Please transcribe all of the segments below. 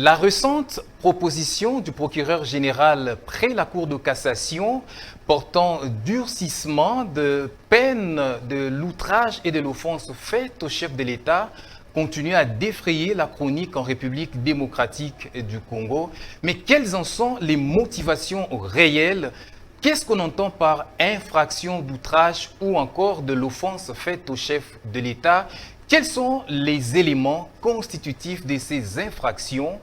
La récente proposition du procureur général près la Cour de cassation portant durcissement de peine de l'outrage et de l'offense faite au chef de l'État continue à défrayer la chronique en République démocratique du Congo. Mais quelles en sont les motivations réelles? Qu'est-ce qu'on entend par infraction d'outrage ou encore de l'offense faite au chef de l'État? Quels sont les éléments constitutifs de ces infractions?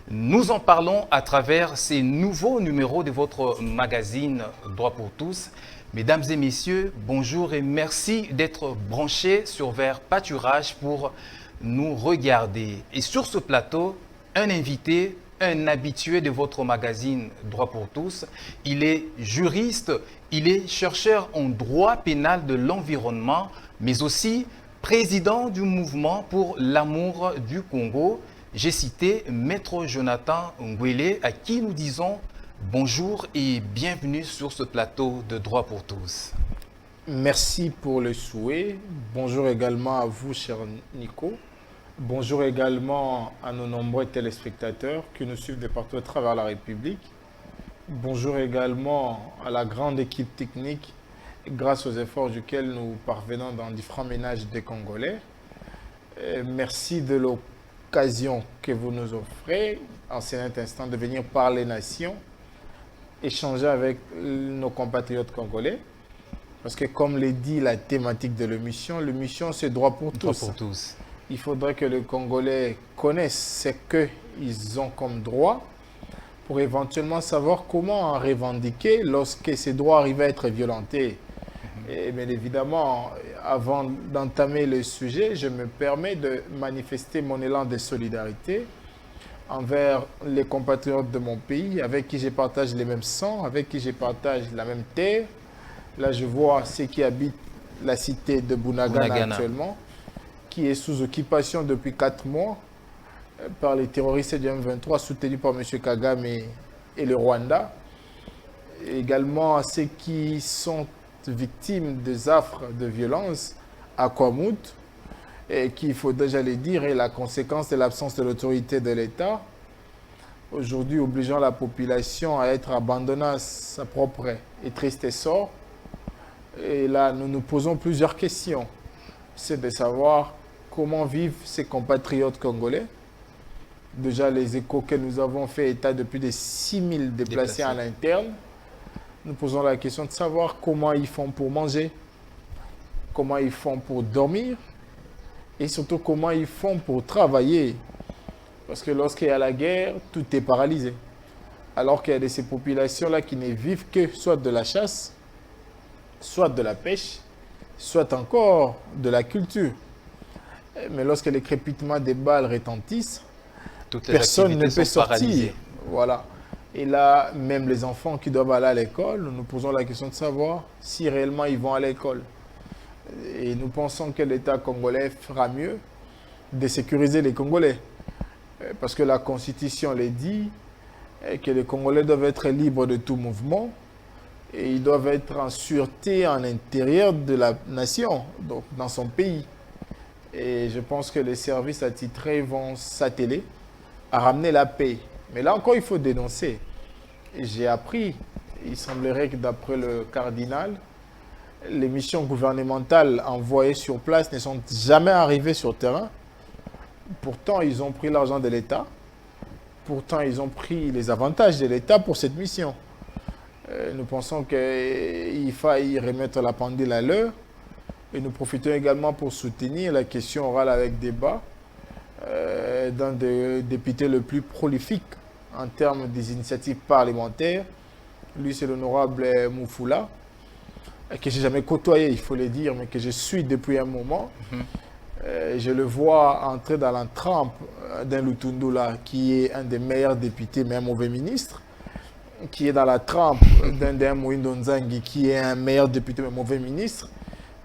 Nous en parlons à travers ces nouveaux numéros de votre magazine Droit pour tous. Mesdames et messieurs, bonjour et merci d'être branchés sur Vert Pâturage pour nous regarder. Et sur ce plateau, un invité, un habitué de votre magazine Droit pour tous. Il est juriste, il est chercheur en droit pénal de l'environnement, mais aussi président du mouvement pour l'amour du Congo. J'ai cité Maître Jonathan Ngwele, à qui nous disons bonjour et bienvenue sur ce plateau de Droit pour tous. Merci pour le souhait. Bonjour également à vous, cher Nico. Bonjour également à nos nombreux téléspectateurs qui nous suivent de partout à travers la République. Bonjour également à la grande équipe technique, grâce aux efforts duquel nous parvenons dans différents ménages des Congolais. Merci de l'occasion que vous nous offrez en cet instant de venir parler nation, échanger avec nos compatriotes congolais. Parce que comme l'a dit la thématique de l'émission, c'est droit pour tous. Droit pour tous. Il faudrait que les Congolais connaissent ce qu'ils ont comme droit pour éventuellement savoir comment en revendiquer lorsque ces droits arrivent à être violentés. Et bien évidemment, avant d'entamer le sujet, je me permets de manifester mon élan de solidarité envers les compatriotes de mon pays, avec qui je partage les mêmes sangs, avec qui je partage la même terre. Là, je vois ceux qui habitent la cité de Bunagana actuellement, qui est sous occupation depuis 4 mois par les terroristes du M23 soutenus par M. Kagame et le Rwanda. Également à ceux qui sont victimes des affres de violence à Kwamut, et qu'il faut déjà le dire, est la conséquence de l'absence de l'autorité de l'État, aujourd'hui obligeant la population à être abandonnée à sa propre et triste sort. Et là, nous nous posons plusieurs questions. C'est de savoir comment vivent ces compatriotes congolais. Déjà, les échos que nous avons fait état depuis des 6000 déplacés à l'interne. Nous posons la question de savoir comment ils font pour manger, comment ils font pour dormir et surtout comment ils font pour travailler. Parce que lorsqu'il y a la guerre, tout est paralysé. Alors qu'il y a de ces populations-là qui ne vivent que soit de la chasse, soit de la pêche, soit encore de la culture. Mais lorsque les crépitements des balles retentissent, personne ne peut sortir. Voilà. Et là, même les enfants qui doivent aller à l'école, nous nous posons la question de savoir si réellement ils vont à l'école. Et nous pensons que l'État congolais fera mieux de sécuriser les Congolais. Parce que la Constitution le dit, que les Congolais doivent être libres de tout mouvement et ils doivent être en sûreté en l'intérieur de la nation, donc dans son pays. Et je pense que les services attitrés vont s'atteler à ramener la paix. Mais là encore, il faut dénoncer. J'ai appris, il semblerait que d'après le cardinal, les missions gouvernementales envoyées sur place ne sont jamais arrivées sur terrain. Pourtant, ils ont pris l'argent de l'État. Pourtant, ils ont pris les avantages de l'État pour cette mission. Nous pensons qu'il faille remettre la pendule à l'heure. Et nous profitons également pour soutenir la question orale avec débat d'un des députés le plus prolifique en termes des initiatives parlementaires. Lui, c'est l'honorable Moufoula, que je n'ai jamais côtoyé, il faut le dire, mais que je suis depuis un moment. Je le vois entrer dans la trempe d'un Lutundula, qui est un des meilleurs députés, mais un mauvais ministre, qui est dans la trempe d'un Moïndo Nzangi, qui est un meilleur député, mais mauvais ministre,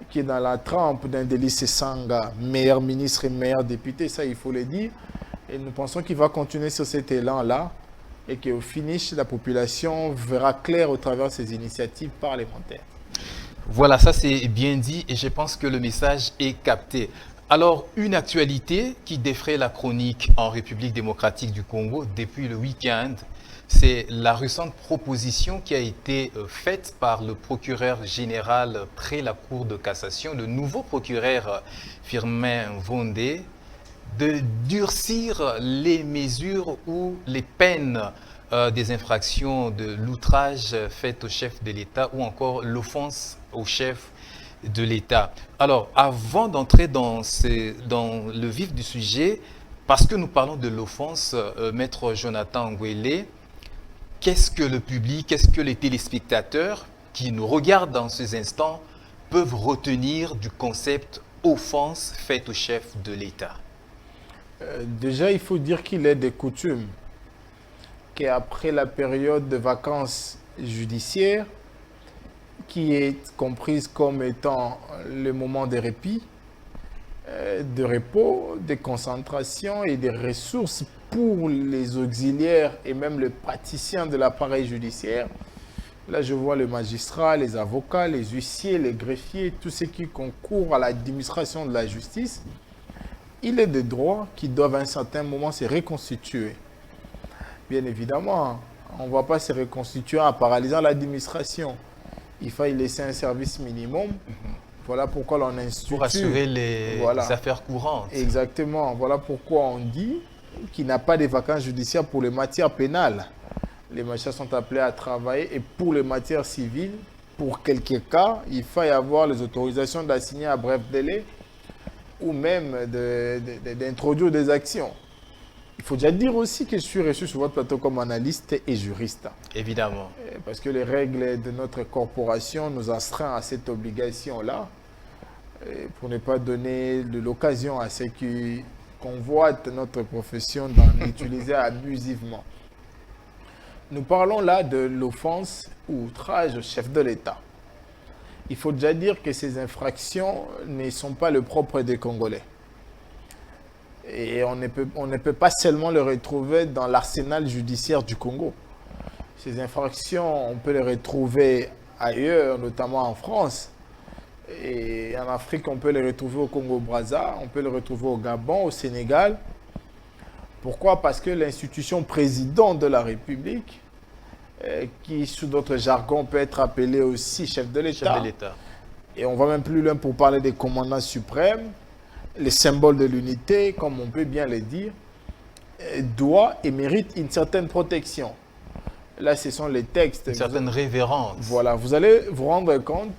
qui est dans la trempe d'un Délice Sanga, meilleur ministre et meilleur député, ça il faut le dire. Et nous pensons qu'il va continuer sur cet élan-là et qu'au finish, la population verra clair au travers de ces initiatives parlementaires. Voilà, ça c'est bien dit et je pense que le message est capté. Alors, une actualité qui défraie la chronique en République démocratique du Congo depuis le week-end, c'est la récente proposition qui a été faite par le procureur général près la Cour de cassation, le nouveau procureur Firmin Vondé, de durcir les mesures ou les peines des infractions de l'outrage fait au chef de l'État ou encore l'offense au chef de l'État. Alors, avant d'entrer dans le vif du sujet, parce que nous parlons de l'offense, Maître Jonathan Ngwele, qu'est-ce que le public, qu'est-ce que les téléspectateurs qui nous regardent dans ces instants peuvent retenir du concept offense faite au chef de l'État? Déjà, il faut dire qu'il est des coutumes qu'après la période de vacances judiciaires, qui est comprise comme étant le moment de répit, de repos, de concentration et de ressources pour les auxiliaires et même les praticiens de l'appareil judiciaire. Là, je vois les magistrats, les avocats, les huissiers, les greffiers, tous ceux qui concourent à l'administration de la justice. Il est des droits qui doivent à un certain moment se reconstituer. Bien évidemment, on ne va pas se reconstituer en paralysant l'administration. Il faut y laisser un service minimum. Voilà pourquoi l'on institue. Pour assurer les affaires courantes. Exactement. Voilà pourquoi on dit qu'il n'y a pas de vacances judiciaires pour les matières pénales. Les magistrats sont appelés à travailler et pour les matières civiles, pour quelques cas, il faut y avoir les autorisations d'assigner à bref délai ou même d'introduire des actions. Il faut déjà dire aussi que je suis reçu sur votre plateau comme analyste et juriste. Évidemment. Parce que les règles de notre corporation nous astreignent à cette obligation-là pour ne pas donner l'occasion à ceux qui convoitent notre profession d'en utiliser abusivement. Nous parlons là de l'offense ou outrage au chef de l'État. Il faut déjà dire que ces infractions ne sont pas le propre des Congolais. Et on ne peut pas seulement le retrouver dans l'arsenal judiciaire du Congo. Ces infractions, on peut les retrouver ailleurs, notamment en France. Et en Afrique, on peut les retrouver au Congo-Brazza, on peut les retrouver au Gabon, au Sénégal. Pourquoi? Parce que l'institution président de la République, qui sous d'autres jargons peut être appelé aussi chef de l'État, et on va même plus loin pour parler des commandants suprêmes, les symboles de l'unité, comme on peut bien le dire, doit et mérite une certaine protection. Là, ce sont les textes. Une certaine révérence. Voilà, vous allez vous rendre compte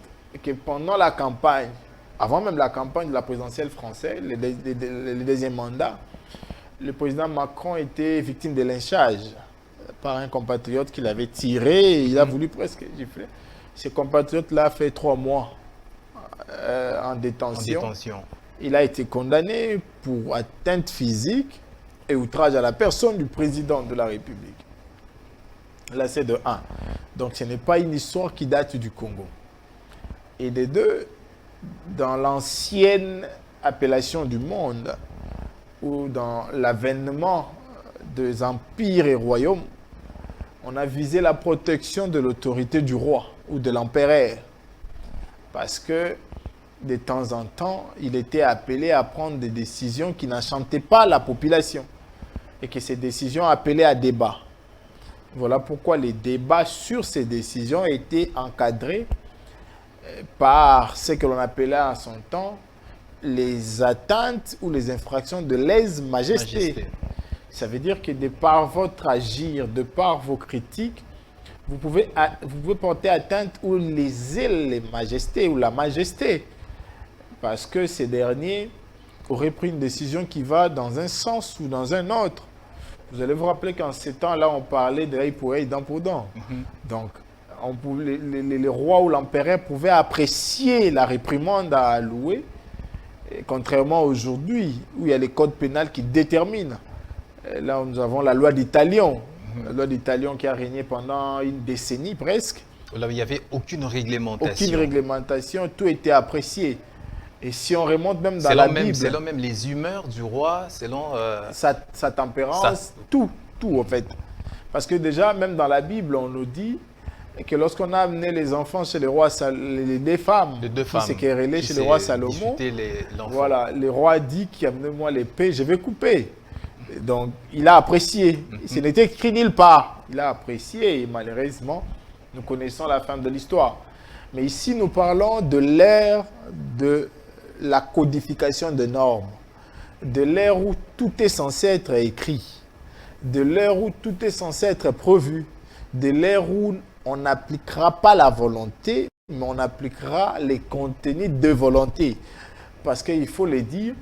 que pendant la campagne, avant même la campagne de la présidentielle française, le deuxième mandat, le président Macron était victime de lynchage par un compatriote qui l'avait tiré et il a voulu presque gifler. Ce compatriote-là a fait 3 mois en détention. Il a été condamné pour atteinte physique et outrage à la personne du président de la République. Là, c'est de 1. Donc, ce n'est pas une histoire qui date du Congo. Et de 2, dans l'ancienne appellation du monde, ou dans l'avènement des empires et royaumes, on a visé la protection de l'autorité du roi ou de l'empereur. Parce que, de temps en temps, il était appelé à prendre des décisions qui n'enchantaient pas la population. Et que ces décisions appelaient à débat. Voilà pourquoi les débats sur ces décisions étaient encadrés par ce que l'on appelait en son temps les atteintes ou les infractions de lèse-majesté. Ça veut dire que de par votre agir, de par vos critiques, vous pouvez porter atteinte ou léser les majestés ou la majesté. Parce que ces derniers auraient pris une décision qui va dans un sens ou dans un autre. Vous allez vous rappeler qu'en ces temps-là, on parlait de œil pour œil, dent pour dent. Donc, les rois ou l'empereur pouvaient apprécier la réprimande à allouer, contrairement à aujourd'hui, où il y a les codes pénals qui déterminent. Et là, nous avons la loi d'Italion, la loi d'Italion qui a régné pendant une décennie presque. Là, il n'y avait aucune réglementation. Aucune réglementation, tout était apprécié. Et si on remonte même dans la Bible... Selon même les humeurs du roi, selon... sa tempérance, tout en fait. Parce que déjà, même dans la Bible, on nous dit et que lorsqu'on a amené les enfants chez le roi, les deux femmes, qui s'est querellé chez le roi Salomon, voilà, le roi dit qui amenez-moi l'épée, je vais couper. Donc, il a apprécié. Ce n'était écrit nulle part. Il a apprécié et malheureusement, nous connaissons la fin de l'histoire. Mais ici, nous parlons de l'ère de la codification de normes, de l'ère où tout est censé être écrit, de l'ère où tout est censé être prévu, de l'ère où on n'appliquera pas la volonté, mais on appliquera les contenus de volonté. Parce qu'il faut le dire,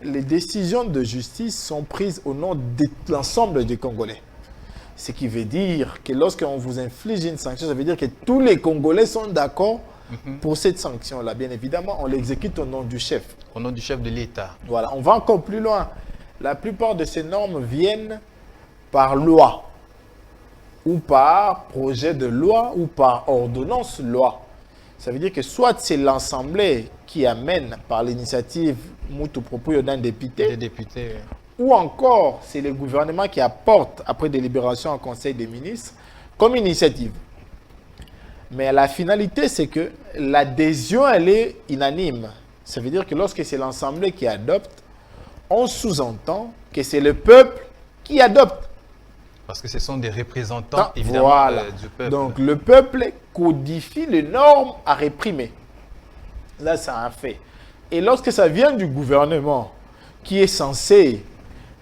les décisions de justice sont prises au nom de l'ensemble des Congolais. Ce qui veut dire que lorsqu'on vous inflige une sanction, ça veut dire que tous les Congolais sont d'accord pour cette sanction-là. Bien évidemment, on l'exécute au nom du chef. Au nom du chef de l'État. Voilà, on va encore plus loin. La plupart de ces normes viennent par loi, ou par projet de loi, ou par ordonnance loi. Ça veut dire que soit c'est l'Assemblée qui amène par l'initiative Moutou propos d'un député, des députés, ou encore c'est le gouvernement qui apporte après délibération au Conseil des ministres comme initiative. Mais la finalité, c'est que l'adhésion, elle est unanime. Ça veut dire que lorsque c'est l'Assemblée qui adopte, on sous-entend que c'est le peuple qui adopte. Parce que ce sont des représentants, évidemment, voilà. Du peuple. Donc, le peuple codifie les normes à réprimer. Là, c'est un fait. Et lorsque ça vient du gouvernement, qui est censé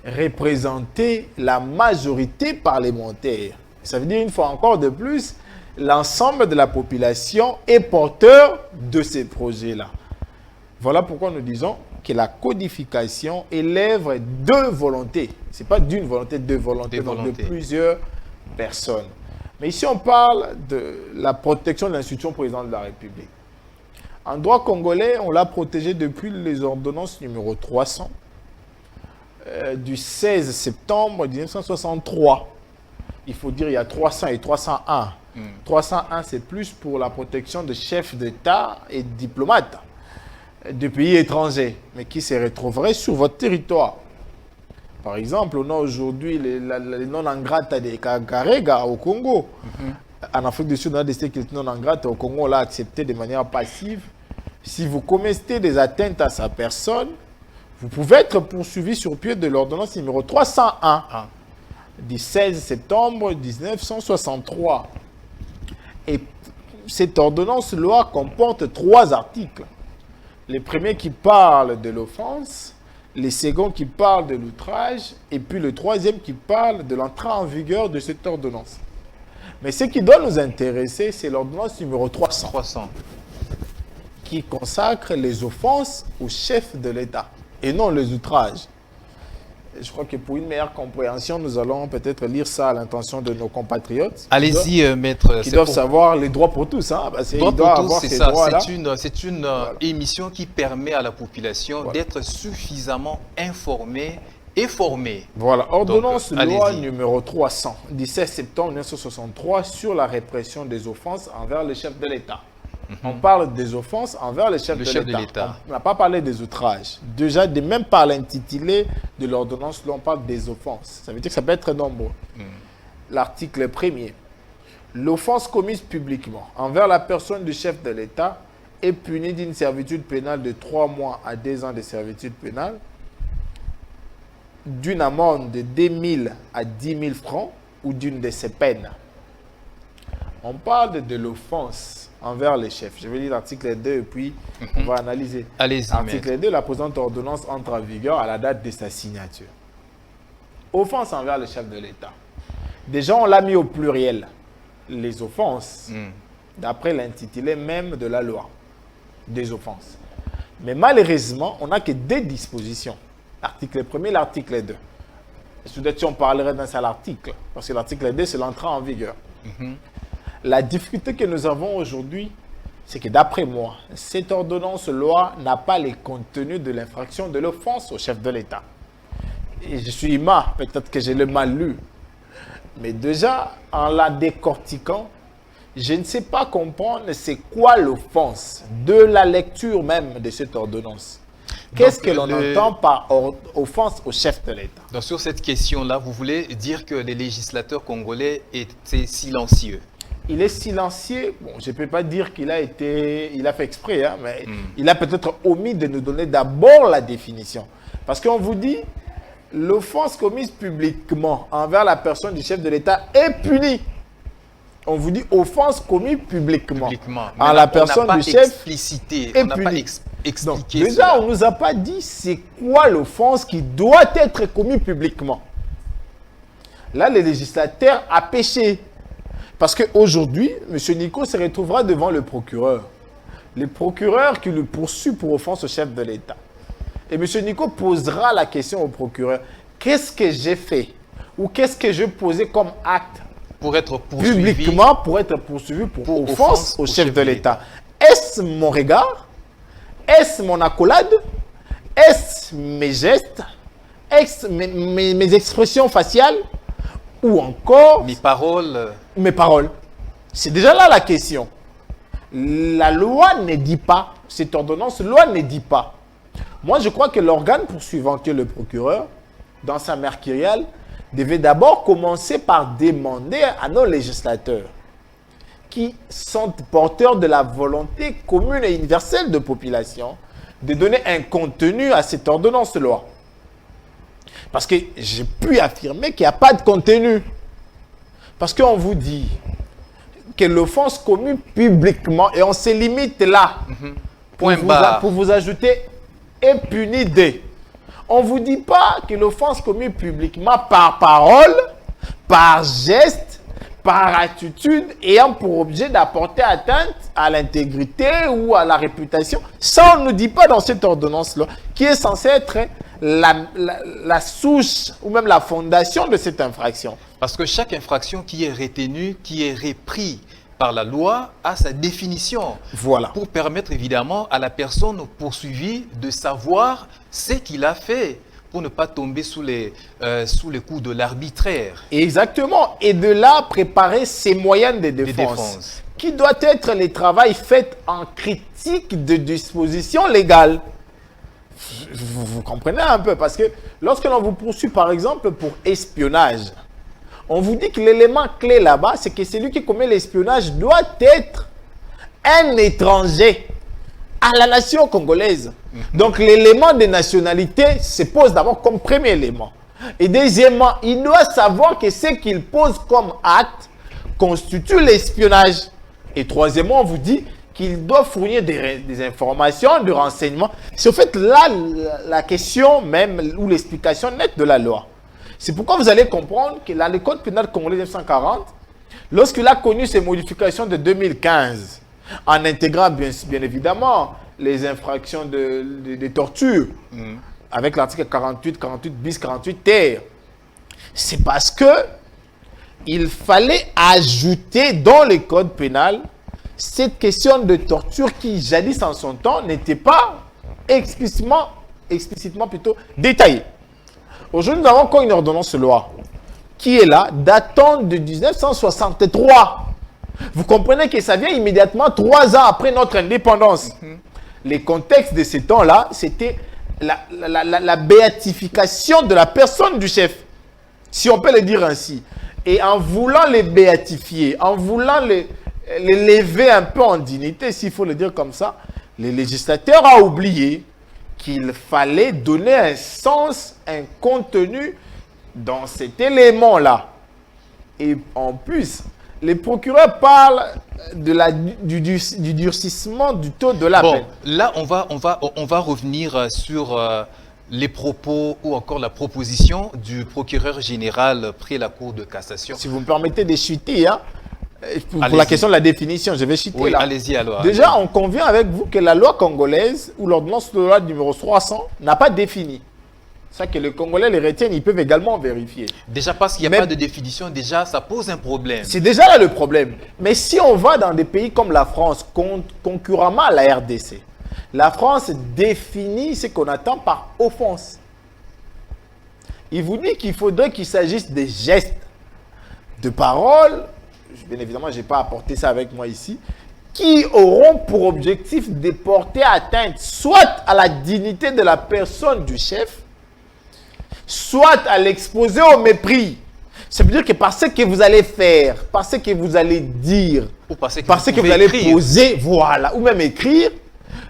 représenter la majorité parlementaire, ça veut dire, une fois encore de plus, l'ensemble de la population est porteur de ces projets-là. Voilà pourquoi nous disons que la codification est l'œuvre de volonté. Ce n'est pas d'une volonté, de volonté, donc de plusieurs personnes. Mais ici, on parle de la protection de l'institution présidente de la République. En droit congolais, on l'a protégé depuis les ordonnances numéro 300 du 16 septembre 1963. Il faut dire il y a 300 et 301. 301, c'est plus pour la protection de chefs d'État et de diplomates de pays étrangers, mais qui se retrouveraient sur votre territoire. Par exemple, on a aujourd'hui les non-ingrata de Kagarega au Congo. En Afrique du Sud, on a décidé que les non-ingrata au Congo, on l'a accepté de manière passive. Si vous commettez des atteintes à sa personne, vous pouvez être poursuivi sur pied de l'ordonnance numéro 301 du 16 septembre 1963. Et cette ordonnance loi comporte 3 articles. Le premier qui parle de l'offense, le second qui parle de l'outrage, et puis le troisième qui parle de l'entrée en vigueur de cette ordonnance. Mais ce qui doit nous intéresser, c'est l'ordonnance numéro 300, qui consacre les offenses au chef de l'État, et non les outrages. Je crois que pour une meilleure compréhension, nous allons peut-être lire ça à l'intention de nos compatriotes. Allez-y, maître. Qui doivent savoir les droits pour tous. Hein, parce droits pour tous, c'est ça. C'est une voilà. Émission qui permet à la population d'être suffisamment informée et formée. Voilà, ordonnance loi numéro 300, 17 septembre 1963 sur la répression des offenses envers le chef de l'État. On parle des offenses envers le chef de l'État. On n'a pas parlé des outrages. Déjà, même par l'intitulé de l'ordonnance, on parle des offenses. Ça veut dire que ça peut être nombreux. L'article 1er. L'offense commise publiquement envers la personne du chef de l'État est punie d'une servitude pénale de 3 mois à 2 ans de servitude pénale, d'une amende de 2 000 à 10 000 francs ou d'une de ces peines. On parle de l'offense envers les chefs. Je vais lire l'article 2 et puis on va analyser. Allez-y. Article 2, la présente ordonnance entre en vigueur à la date de sa signature. Offense envers le chef de l'État. Déjà, on l'a mis au pluriel. Les offenses, d'après l'intitulé même de la loi. Des offenses. Mais malheureusement, on n'a que 2 dispositions. L'article 1er, l'article 2. Peut-être on parlerait d'un seul article, parce que l'article 2, c'est l'entrée en vigueur. La difficulté que nous avons aujourd'hui, c'est que d'après moi, cette ordonnance loi n'a pas les contenus de l'infraction de l'offense au chef de l'État. Et je suis humain, peut-être que je l'ai mal lu. Mais déjà, en la décortiquant, je ne sais pas comprendre c'est quoi l'offense de la lecture même de cette ordonnance. Qu'est-ce que l'on entend par offense au chef de l'État? Donc sur cette question-là, vous voulez dire que les législateurs congolais étaient silencieux? il est silencieux. Bon, je ne peux pas dire qu'il a fait exprès, hein, mais il a peut-être omis de nous donner d'abord la définition. Parce qu'on vous dit, l'offense commise publiquement envers la personne du chef de l'État est punie. On vous dit offense commise publiquement. Mais la personne du chef explicité, est on n'a pas punie. expliqué. Donc, déjà, on ne nous a pas dit c'est quoi l'offense qui doit être commise publiquement. Là, le législateur a péché. Parce qu'aujourd'hui, M. Nico se retrouvera devant le procureur. Le procureur qui le poursuit pour offense au chef de l'État. Et M. Nico posera la question au procureur. Qu'est-ce que j'ai fait? Ou qu'est-ce que je posais comme acte pour être poursuivi publiquement pour être poursuivi pour offense au chef de l'État? Est-ce mon regard? Est-ce mon accolade? Est-ce mes gestes? Est-ce mes expressions faciales? Ou encore mes paroles? Mes paroles. C'est déjà là la question. La loi ne dit pas, cette ordonnance, loi ne dit pas. Moi, je crois que l'organe poursuivant, que le procureur, dans sa mercuriale, devait d'abord commencer par demander à nos législateurs, qui sont porteurs de la volonté commune et universelle de population, de donner un contenu à cette ordonnance de loi. Parce que j'ai pu affirmer qu'il n'y a pas de contenu. Parce qu'on vous dit que l'offense commise publiquement, et on se limite là, pour vous ajouter, est punie de. On ne vous dit pas que l'offense commise publiquement par parole, par geste, par attitude, ayant pour objet d'apporter atteinte à l'intégrité ou à la réputation. Ça, on ne nous dit pas dans cette ordonnance-là, qui est censée être la souche ou même la fondation de cette infraction. Parce que chaque infraction qui est retenue, qui est reprise par la loi, a sa définition. Voilà. Pour permettre évidemment à la personne poursuivie de savoir ce qu'il a fait, pour ne pas tomber sous les coups de l'arbitraire. Exactement. Et de là, préparer ses moyens de défense. Qui doit être le travail fait en critique de dispositions légales. Vous comprenez un peu, parce que lorsque l'on vous poursuit par exemple pour espionnage, on vous dit que l'élément clé là-bas, c'est que celui qui commet l'espionnage doit être un étranger à la nation congolaise. Donc l'élément de nationalité se pose d'abord comme premier élément. Et deuxièmement, il doit savoir que ce qu'il pose comme acte constitue l'espionnage. Et troisièmement, on vous dit qu'il doit fournir des informations, des renseignements. C'est au fait là la question même ou l'explication nette de la loi. C'est pourquoi vous allez comprendre que le Code pénal congolais 1940, lorsqu'il a connu ses modifications de 2015, en intégrant bien évidemment les infractions de torture, avec l'article 48, 48 bis, 48 terre, c'est parce que il fallait ajouter dans le Code pénal cette question de torture qui, jadis en son temps, n'était pas explicitement plutôt détaillée. Aujourd'hui, nous avons encore une ordonnance de loi qui est là, datant de 1963. Vous comprenez que ça vient immédiatement 3 ans après notre indépendance. Les contextes de ces temps-là, c'était la béatification de la personne du chef, si on peut le dire ainsi. Et en voulant les béatifier, en voulant les lever un peu en dignité, s'il faut le dire comme ça, le législateur a oublié qu'il fallait donner un sens, un contenu dans cet élément-là. Et en plus, les procureurs parlent du durcissement du taux de la peine. Là, on va revenir sur les propos ou encore la proposition du procureur général près la Cour de cassation. Si vous me permettez de chuter, hein, pour la question de la définition, je vais chuter là. Allez-y alors. Déjà, on convient avec vous que la loi congolaise ou l'ordonnance de loi numéro 300 n'a pas défini. Ça que les Congolais les retiennent, ils peuvent également vérifier. Déjà parce qu'il n'y a pas de définition, déjà ça pose un problème. C'est déjà là le problème. Mais si on va dans des pays comme la France, concurremment à la RDC, la France définit ce qu'on attend par offense. Il vous dit qu'il faudrait qu'il s'agisse des gestes, de paroles, bien évidemment je n'ai pas apporté ça avec moi ici, qui auront pour objectif de porter atteinte soit à la dignité de la personne du chef, soit à l'exposer au mépris, Ça veut dire que par ce que vous allez faire, par ce que vous allez dire, Ou parce que par ce que vous allez poser, voilà, ou même écrire,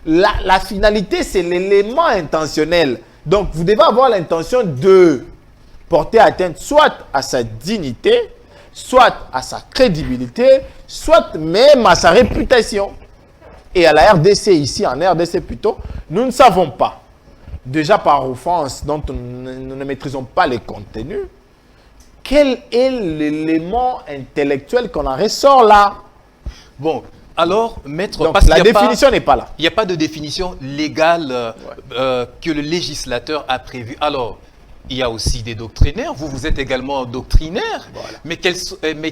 la finalité, c'est l'élément intentionnel. Donc, vous devez avoir l'intention de porter atteinte soit à sa dignité, soit à sa crédibilité, soit même à sa réputation. Et à la RDC, ici, en RDC plutôt, nous ne savons pas, déjà par offense dont nous ne maîtrisons pas les contenus, quel est l'élément intellectuel qu'on en ressort là? Bon, alors, maître, Donc, parce la qu'il y a définition n'est pas là. il n'y a pas de définition légale que le législateur a prévue. Alors, il y a aussi des doctrinaires. Vous êtes également doctrinaire. Voilà. Mais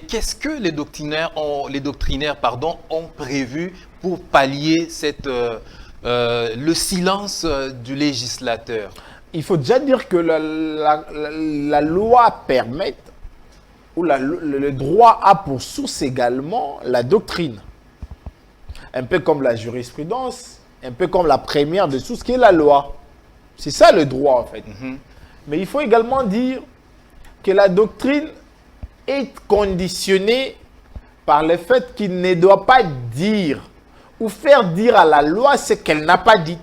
qu'est-ce que les doctrinaires ont prévu pour pallier le silence du législateur? Il faut déjà dire que la loi permet, ou le droit a pour source également la doctrine. Un peu comme la jurisprudence, un peu comme la première de tout ce qui est la loi. C'est ça le droit en fait. Mais il faut également dire que la doctrine est conditionnée par le fait qu'il ne doit pas dire ou faire dire à la loi ce qu'elle n'a pas dit.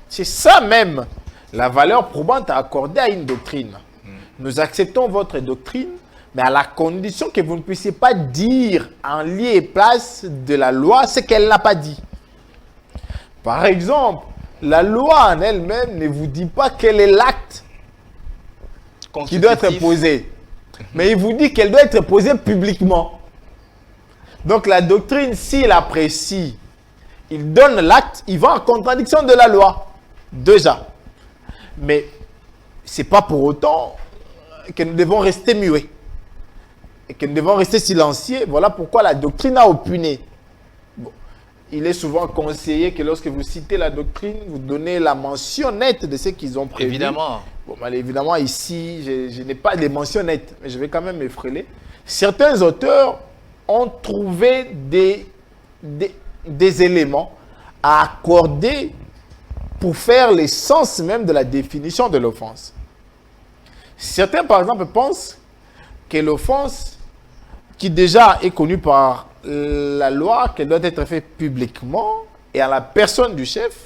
C'est ça même la valeur probante à accorder à une doctrine. Nous acceptons votre doctrine, mais à la condition que vous ne puissiez pas dire en lieu et place de la loi ce qu'elle n'a pas dit. Par exemple, la loi en elle-même ne vous dit pas quel est l'acte qui doit être posée. Mais il vous dit qu'elle doit être posée publiquement. Donc la doctrine, s'il apprécie, il donne l'acte, il va en contradiction de la loi. Déjà. Mais ce n'est pas pour autant que nous devons rester muets. Et que nous devons rester silencieux. Voilà pourquoi la doctrine a opiné. Bon. Il est souvent conseillé que lorsque vous citez la doctrine, vous donnez la mention nette de ce qu'ils ont prévu. Évidemment. Bon, évidemment, ici, je n'ai pas de mention nette, mais je vais quand même m'effreuler. Certains auteurs ont trouvé des éléments à accorder pour faire l'essence même de la définition de l'offense. Certains, par exemple, pensent que l'offense, qui déjà est connue par la loi, qu'elle doit être faite publiquement et à la personne du chef,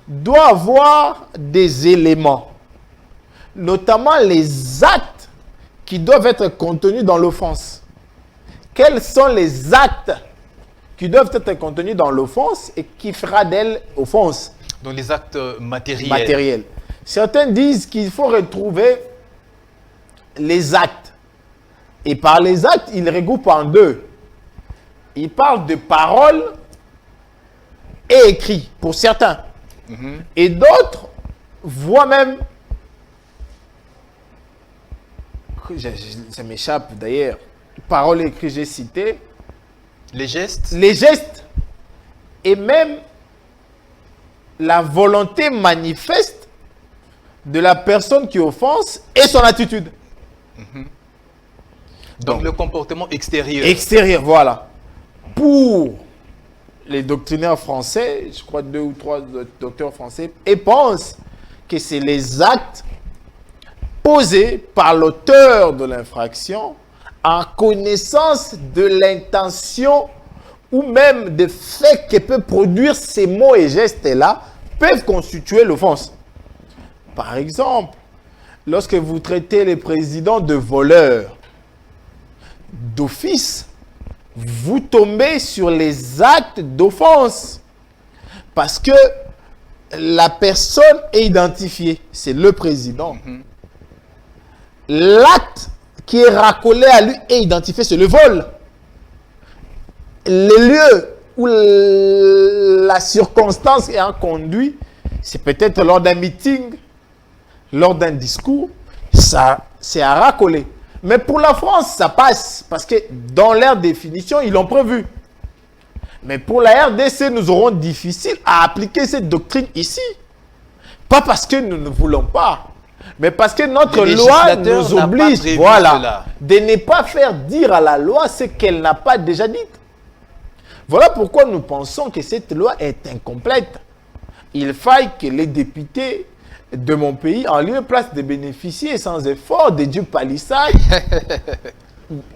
doit avoir des éléments, notamment les actes qui doivent être contenus dans l'offense. Quels sont les actes qui doivent être contenus dans l'offense et qui fera d'elle offense? Donc les actes Matériels. Certains disent qu'il faut retrouver les actes. Et par les actes, ils regroupent en deux. Ils parlent de paroles et écrits, pour certains. Et d'autres voient même, ça m'échappe d'ailleurs, paroles et écrits, j'ai cité. Les gestes. Les gestes et même la volonté manifeste de la personne qui offense et son attitude. Donc le comportement extérieur. Extérieur, voilà. Pour les doctrinaires français, je crois 2 ou 3 docteurs français, et pensent que c'est les actes posés par l'auteur de l'infraction en connaissance de l'intention ou même des faits que peuvent produire ces mots et gestes-là peuvent constituer l'offense. Par exemple, lorsque vous traitez les présidents de voleurs, d'office, vous tombez sur les actes d'offense. Parce que la personne est identifiée, c'est le président. L'acte qui est racolé à lui est identifié, c'est le vol. Le lieu où la circonstance est conduite, c'est peut-être lors d'un meeting, lors d'un discours, ça c'est à racoler. Mais pour la France, ça passe, parce que dans leur définition, ils l'ont prévu. Mais pour la RDC, nous aurons difficile à appliquer cette doctrine ici. Pas parce que nous ne voulons pas, mais parce que notre loi nous oblige, voilà, de ne pas faire dire à la loi ce qu'elle n'a pas déjà dit. Voilà pourquoi nous pensons que cette loi est incomplète. Il faille que les députés de mon pays en lieu et place de bénéficier sans effort des dupes palissades,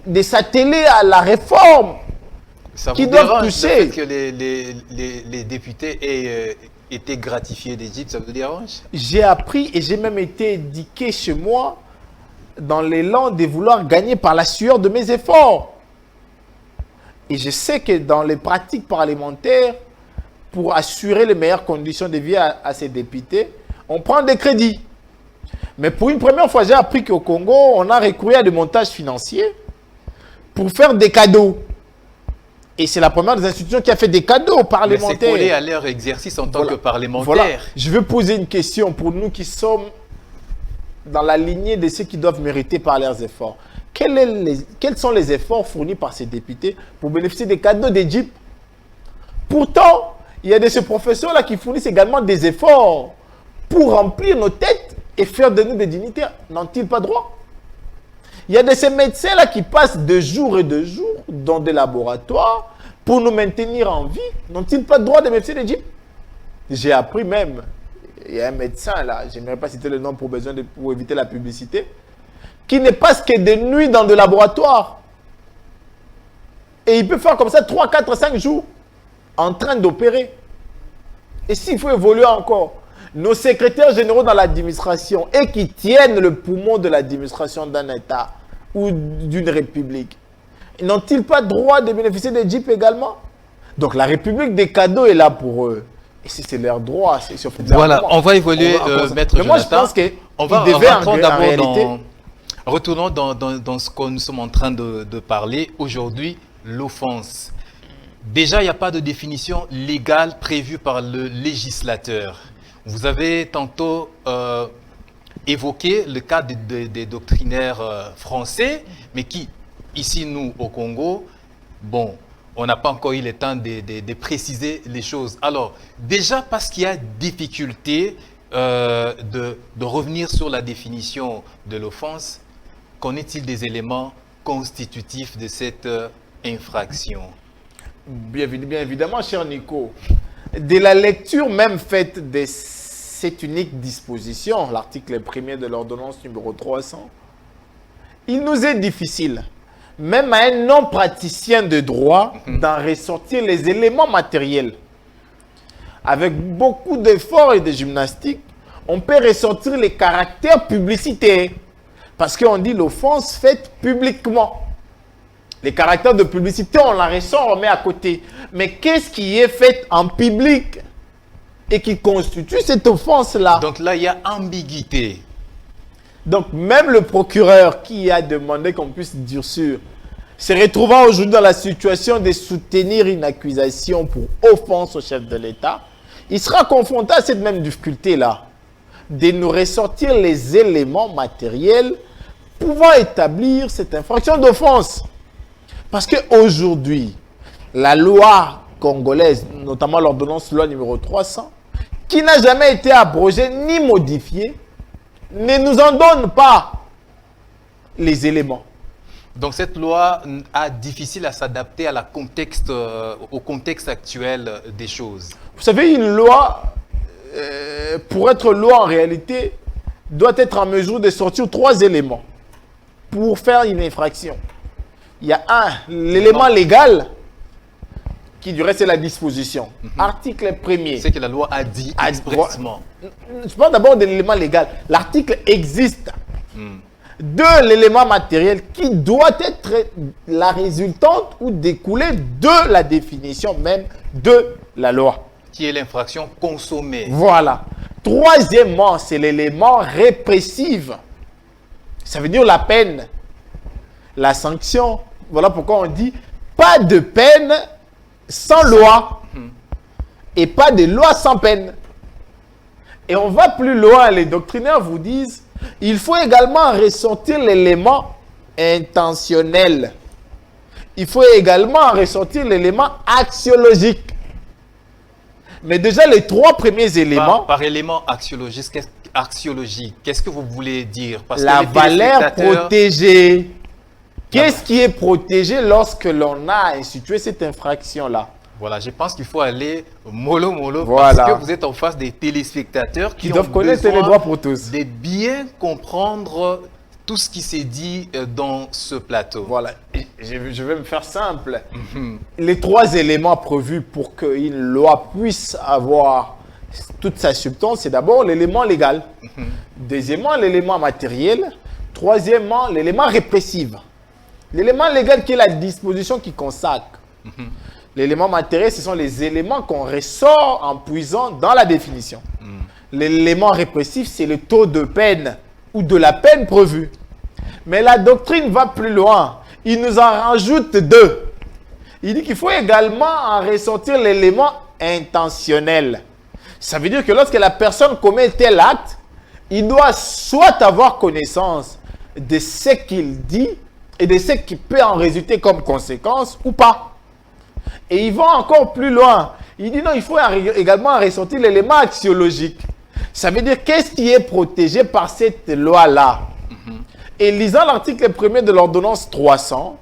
des satellites à la réforme Ça qui vous doivent dérange toucher. le fait que les députés aient été gratifiés d'Égypte, ça vous dérange? J'ai appris et j'ai même été éduqué chez moi dans l'élan de vouloir gagner par la sueur de mes efforts. Et je sais que dans les pratiques parlementaires, pour assurer les meilleures conditions de vie à ces députés, on prend des crédits. Mais pour une première fois, j'ai appris qu'au Congo, on a recouru à des montages financiers pour faire des cadeaux. Et c'est la première des institutions qui a fait des cadeaux aux Mais parlementaires. c'est collé à leur exercice en tant que parlementaire. Voilà. Je veux poser une question pour nous qui sommes dans la lignée de ceux qui doivent mériter par leurs efforts. Quels sont les efforts fournis par ces députés pour bénéficier des cadeaux d'Égypte? Pourtant, il y a de ces professeurs-là qui fournissent également des efforts pour remplir nos têtes et faire de nous des dignitaires. N'ont-ils pas droit? Il y a de ces médecins-là qui passent de jour et de jour dans des laboratoires pour nous maintenir en vie. N'ont-ils pas droit de bénéficier d'Égypte? J'ai appris même, il y a un médecin là, je n'aimerais pas citer le nom pour éviter la publicité, qui ne passe que de nuit dans des laboratoires. Et il peut faire comme ça 3, 4, 5 jours en train d'opérer. Et s'il faut évoluer encore, nos secrétaires généraux dans l'administration et qui tiennent le poumon de l'administration d'un État ou d'une république, n'ont-ils pas droit de bénéficier d'Égypte également? Donc la République des cadeaux est là pour eux. Et si c'est leur droit, c'est sur voilà, on va évoluer, Maître Mais moi, Jonathan. je pense que on va rentrons d'abord retournons dans ce que nous sommes en train de parler. Aujourd'hui, l'offense. Déjà, il n'y a pas de définition légale prévue par le législateur. Vous avez tantôt évoqué le cas des doctrinaires français, mais qui, ici, nous, au Congo, bon, on n'a pas encore eu le temps de préciser les choses. Alors, déjà, parce qu'il y a difficulté de revenir sur la définition de l'offense, qu'en est-il des éléments constitutifs de cette infraction? Bien évidemment, cher Nico. De la lecture même faite de cette unique disposition, l'article 1er de l'ordonnance numéro 300, il nous est difficile, même à un non-praticien de droit, d'en ressortir les éléments matériels. Avec beaucoup d'efforts et de gymnastique, on peut ressortir les caractères publicitaires. Parce qu'on dit l'offense faite publiquement. Les caractères de publicité, on la ressort, on met à côté. Mais qu'est-ce qui est fait en public et qui constitue cette offense-là? Donc là, il y a ambiguïté. Donc même le procureur qui a demandé qu'on puisse durcir, se retrouvant aujourd'hui dans la situation de soutenir une accusation pour offense au chef de l'État, il sera confronté à cette même difficulté-là, de nous ressortir les éléments matériels pouvant établir cette infraction d'offense. Parce qu'aujourd'hui, la loi congolaise, notamment l'ordonnance loi numéro 300, qui n'a jamais été abrogée ni modifiée, ne nous en donne pas les éléments. Donc cette loi a difficile à s'adapter à au contexte actuel des choses. Vous savez, une loi, pour être loi en réalité, doit être en mesure de sortir 3 éléments pour faire une infraction. Il y a l'élément légal, qui du reste c'est la disposition. Article 1er. C'est que la loi a dit expressément. Je parle d'abord de l'élément légal. L'article existe. De l'élément matériel qui doit être la résultante ou découler de la définition même de la loi. Qui est l'infraction consommée. Voilà. Troisièmement, c'est l'élément répressif. Ça veut dire la peine, la sanction. Voilà pourquoi on dit pas de peine sans loi et pas de loi sans peine. Et on va plus loin. Les doctrinaires vous disent il faut également ressortir l'élément intentionnel. Il faut également ressortir l'élément axiologique. Mais déjà, les 3 premiers éléments... Par élément axiologique, qu'est-ce que vous voulez dire? Parce la que valeur protégée. Qu'est-ce qui est protégé lorsque l'on a institué cette infraction-là? Voilà, je pense qu'il faut aller mollo mollo Voilà. parce que vous êtes en face des téléspectateurs Qui qui doivent ont connaître besoin les droits pour tous. de bien comprendre tout ce qui s'est dit dans ce plateau. Voilà, je vais me faire simple. Les 3 éléments prévus pour qu'une loi puisse avoir toute sa substance, c'est d'abord l'élément légal. Deuxièmement, l'élément matériel. Troisièmement, l'élément répressif. L'élément légal qui est la disposition qui consacre. L'élément matériel, ce sont les éléments qu'on ressort en puisant dans la définition. L'élément répressif, c'est le taux de peine ou de la peine prévue. Mais la doctrine va plus loin. Il nous en rajoute 2. Il dit qu'il faut également en ressortir l'élément intentionnel. Ça veut dire que lorsque la personne commet tel acte, il doit soit avoir connaissance de ce qu'il dit et de ce qui peut en résulter comme conséquence ou pas. Et il va encore plus loin. Il dit non, il faut également en ressortir l'élément axiologique. Ça veut dire qu'est-ce qui est protégé par cette loi-là. Et lisant l'article 1er de l'ordonnance 300,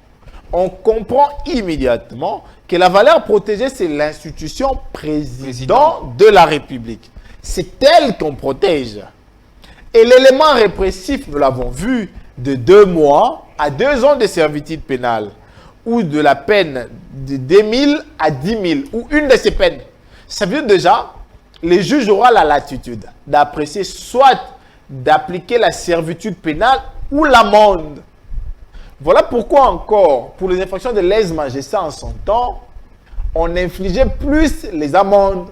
on comprend immédiatement que la valeur protégée, c'est l'institution président de la République. C'est elle qu'on protège. Et l'élément répressif, nous l'avons vu, de 2 mois à 2 ans de servitude pénale ou de la peine de 2 000 à 10 000 ou une de ces peines. Ça veut dire déjà, les juges auront la latitude d'apprécier soit d'appliquer la servitude pénale ou l'amende. Voilà pourquoi encore, pour les infractions de lèse-majesté en son temps, on infligeait plus les amendes.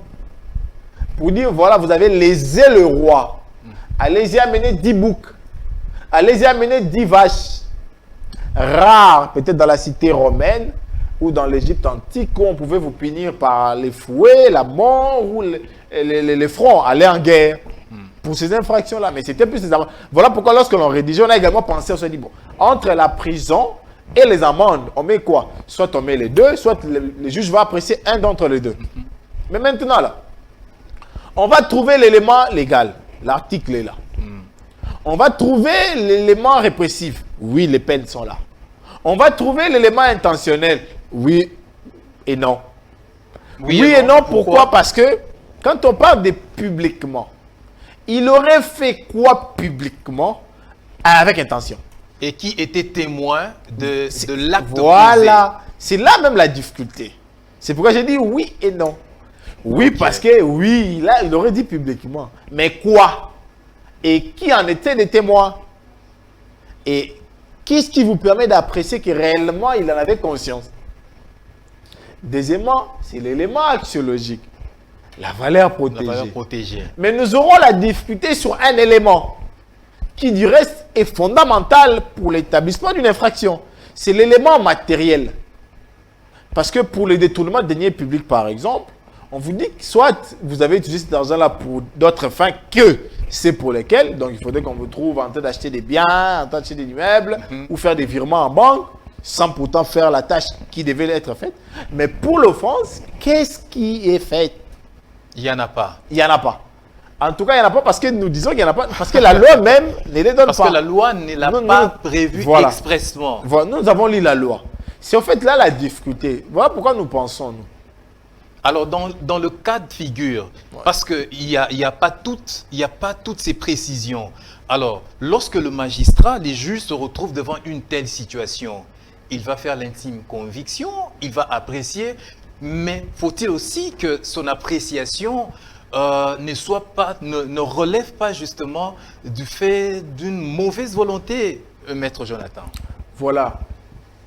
Pour dire, voilà, vous avez lésé le roi. Allez-y amener 10 boucs. Allez-y amener 10 vaches. Rare, peut-être dans la cité romaine ou dans l'Égypte antique, où on pouvait vous punir par les fouets, la mort ou les fronts, aller en guerre. Pour ces infractions-là, mais c'était plus les amendes. Voilà pourquoi lorsque l'on rédigeait, on a également pensé, on se dit, bon, entre la prison et les amendes, on met quoi? Soit on met les deux, soit le juge va apprécier un d'entre les deux. Mais maintenant, là, on va trouver l'élément légal. L'article est là. On va trouver l'élément répressif. Oui, les peines sont là. On va trouver l'élément intentionnel. Oui et non. Oui et non, pourquoi? Parce que quand on parle de publiquement, il aurait fait quoi publiquement avec intention? Et qui était témoin de l'acte posé. Voilà. C'est là même la difficulté. C'est pourquoi j'ai dit oui et non. Oui, parce que oui, là, il aurait dit publiquement. Mais quoi? Et qui en était des témoins? Et qu'est-ce qui vous permet d'apprécier que réellement il en avait conscience? Deuxièmement, c'est l'élément axiologique. La valeur protégée. La valeur protégée. Mais nous aurons la difficulté sur un élément qui, du reste, est fondamental pour l'établissement d'une infraction. C'est l'élément matériel. Parce que pour les détournements de deniers publics, par exemple, on vous dit que soit vous avez utilisé cet argent-là pour d'autres fins que c'est pour lesquelles, donc il faudrait qu'on vous trouve en train d'acheter des biens, en train d'acheter des immeubles, ou faire des virements en banque, sans pourtant faire la tâche qui devait être faite. Mais pour l'offense, qu'est-ce qui est fait? Il n'y en a pas. Il n'y en a pas. En tout cas, il n'y en a pas parce que nous disons qu'il n'y en a pas, parce que la loi même ne les donne pas. Parce que la loi ne l'a pas prévu expressement. Voilà, nous avons lu la loi. C'est en fait là la difficulté. Voilà pourquoi nous pensons, nous. Alors, dans le cas de figure, parce qu'il n'y a pas toutes ces précisions. Alors, lorsque le magistrat, les juges se retrouvent devant une telle situation, il va faire l'intime conviction, il va apprécier, mais faut-il aussi que son appréciation ne relève pas justement du fait d'une mauvaise volonté, Maître Jonathan? Voilà.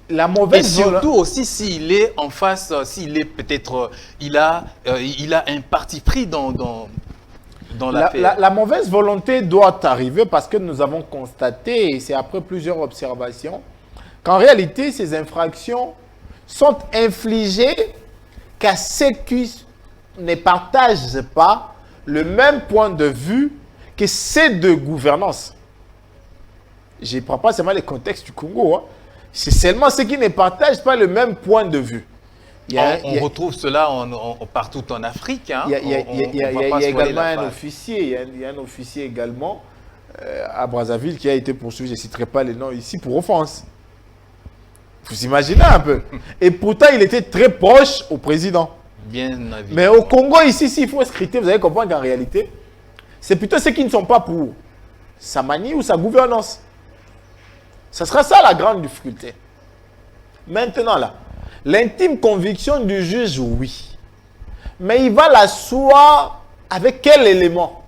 La mauvaise et surtout aussi s'il est en face, s'il est peut-être, il a un parti pris dans l'affaire. La mauvaise volonté doit arriver parce que nous avons constaté, et c'est après plusieurs observations, qu'en réalité, ces infractions sont infligées qu'à ceux qui ne partagent pas le même point de vue que ceux de gouvernance. Je ne prends pas seulement les contextes du Congo, hein. C'est seulement ceux qui ne partagent pas le même point de vue. On retrouve cela partout en Afrique. Hein. Il y a également un officier. Il y a un officier également à Brazzaville qui a été poursuivi. Je ne citerai pas les noms ici pour offense. Vous imaginez un peu. Et pourtant, il était très proche au président. Bien évidemment. Mais au Congo, ici, s'il faut scruter, vous allez comprendre qu'en réalité, c'est plutôt ceux qui ne sont pas pour sa manie ou sa gouvernance. Ce sera ça la grande difficulté. Maintenant, là, l'intime conviction du juge, oui. Mais il va l'asseoir avec quel élément?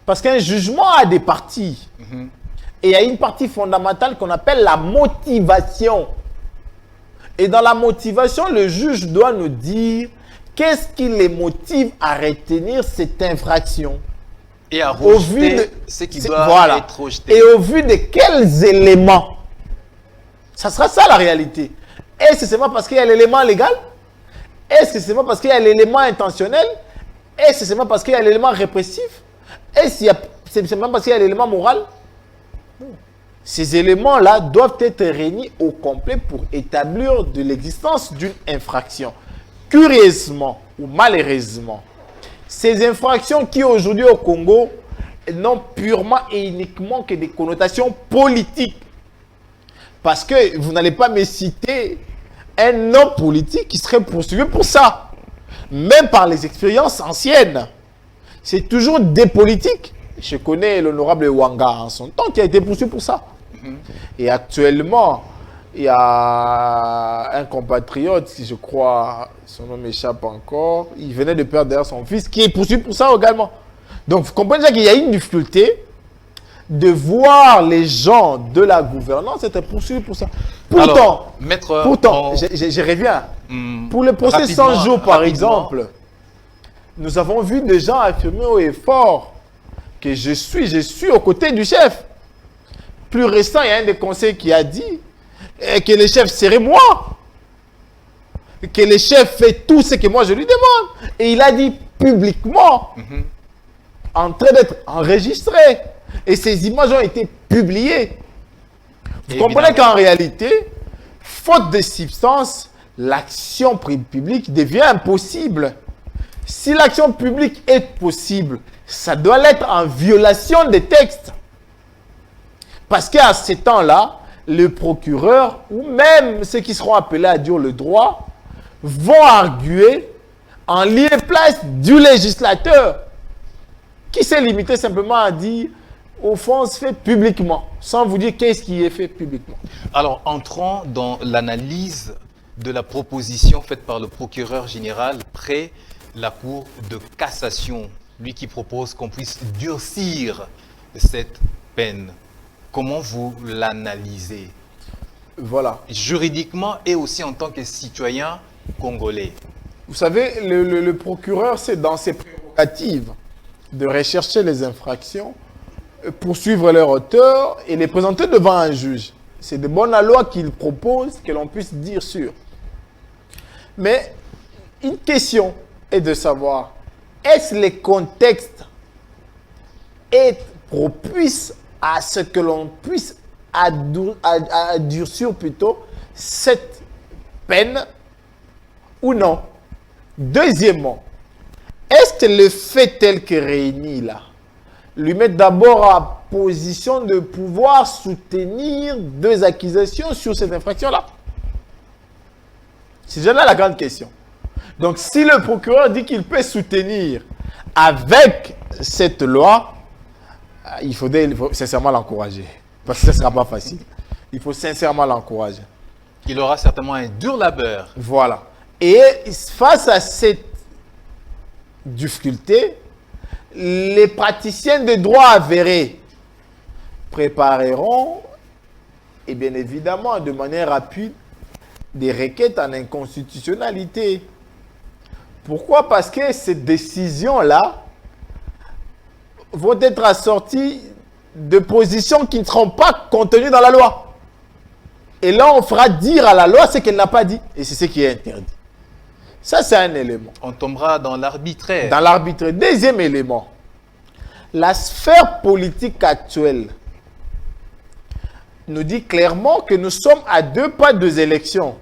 Parce qu'un jugement a des parties. Et il y a une partie fondamentale qu'on appelle la motivation. Et dans la motivation, le juge doit nous dire qu'est-ce qui les motive à retenir cette infraction. Et à rejeter ce qui doit être rejeté. Et au vu de quels éléments? Ça sera ça la réalité. Est-ce que c'est seulement parce qu'il y a l'élément légal? Est-ce que c'est seulement parce qu'il y a l'élément intentionnel? Est-ce que c'est seulement parce qu'il y a l'élément répressif? Est-ce que c'est seulement parce qu'il y a l'élément moral? Non. Ces éléments-là doivent être réunis au complet pour établir de l'existence d'une infraction. Curieusement ou malheureusement, ces infractions qui aujourd'hui au Congo n'ont purement et uniquement que des connotations politiques. Parce que vous n'allez pas me citer un homme politique qui serait poursuivi pour ça. Même par les expériences anciennes. C'est toujours des politiques. Je connais l'honorable Wanga en son temps qui a été poursuivi pour ça. Et actuellement, il y a un compatriote, si je crois, son nom m'échappe encore, il venait de perdre d'ailleurs son fils, qui est poursuivi pour ça également. Donc vous comprenez qu'il y a une difficulté de voir les gens de la gouvernance être poursuivis pour ça. Pourtant, alors, je reviens. Pour le procès 100 jours, par exemple, nous avons vu des gens affirmer haut et fort que je suis aux côtés du chef. Plus récent, il y a un des conseils qui a dit que le chef serait moi. Que le chef fait tout ce que moi je lui demande. Et il a dit publiquement, en train d'être enregistré. Et ces images ont été publiées. Vous comprenez qu'en réalité, faute de substance, l'action publique devient impossible. Si l'action publique est possible, ça doit l'être en violation des textes. Parce qu'à ce temps-là, le procureur ou même ceux qui seront appelés à dire le droit vont arguer en lieu et place du législateur qui s'est limité simplement à dire offense faite publiquement, sans vous dire qu'est-ce qui est fait publiquement. Alors, entrons dans l'analyse de la proposition faite par le procureur général près la Cour de cassation, lui qui propose qu'on puisse durcir cette peine. Comment vous l'analysez? Voilà. Juridiquement et aussi en tant que citoyen congolais. Vous savez, le procureur, c'est dans ses prérogatives de rechercher les infractions, poursuivre leur auteur et les présenter devant un juge. C'est de bonne loi qu'il propose que l'on puisse dire sur. Mais une question est de savoir, est-ce le contexte est propice à ce que l'on puisse durcir plutôt cette peine ou non? Deuxièmement, est-ce que le fait tel que réuni là lui met d'abord en position de pouvoir soutenir deux accusations sur cette infraction-là? C'est déjà là la grande question. Donc, si le procureur dit qu'il peut soutenir avec cette loi, il faut sincèrement l'encourager. Parce que ce ne sera pas facile. Il faut sincèrement l'encourager. Il aura certainement un dur labeur. Voilà. Et face à cette difficulté, les praticiens de droit avéré prépareront, et bien évidemment de manière rapide, des requêtes en inconstitutionnalité. Pourquoi? Parce que ces décisions-là vont être assorties de positions qui ne seront pas contenues dans la loi. Et là, on fera dire à la loi ce qu'elle n'a pas dit. Et c'est ce qui est interdit. Ça, c'est un élément. On tombera dans l'arbitraire. Dans l'arbitraire. Deuxième élément. La sphère politique actuelle nous dit clairement que nous sommes à 2 pas des élections.